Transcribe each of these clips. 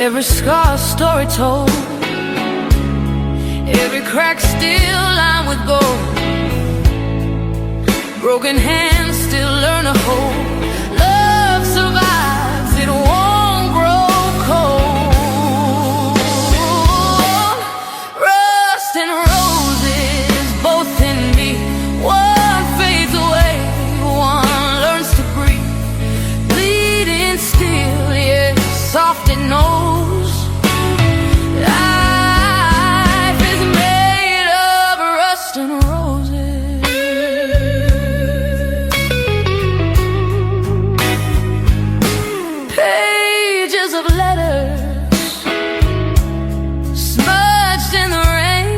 every scar a story told, every crack still lined with gold, broken hands still learn to hold. Love survives, it won't grow cold. Rust and roses both in me, one fades away, one learns to breathe. Bleeding still, yeah, soft it knows. Life is made of rust and roses. Pages of letters smudged in the rain,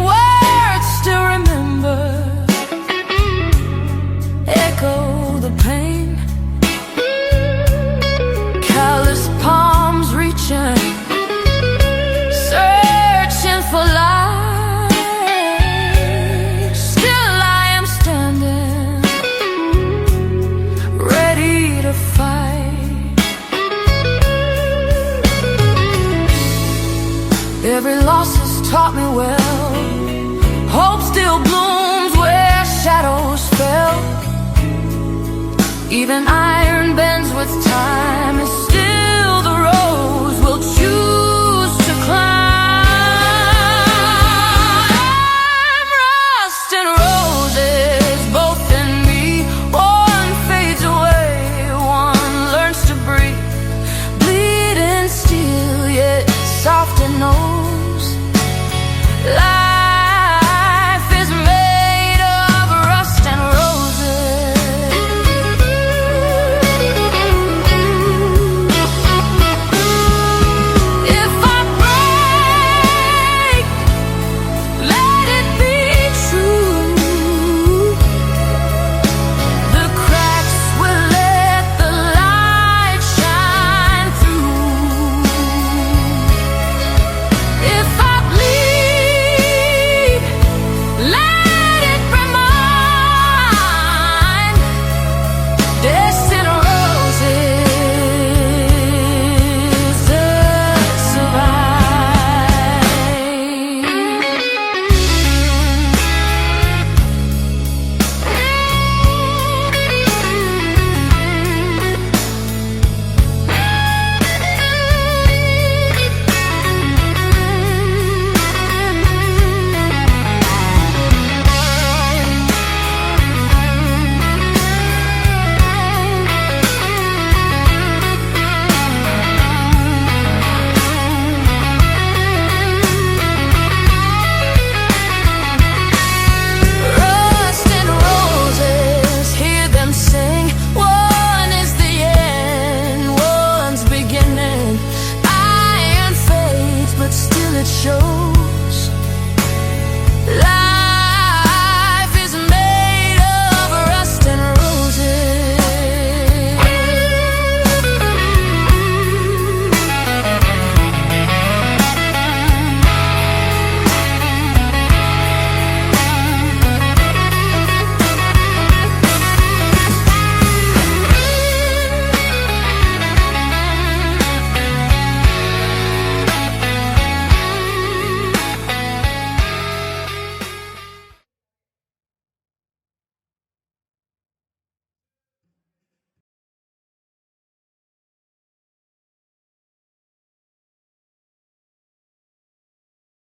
words still remember, echo the pain. Callous palms reaching, searching for life. Still I am standing, ready to fight. Every loss has taught me well. Hope still blooms where shadows fell. Even iron bends with time, and still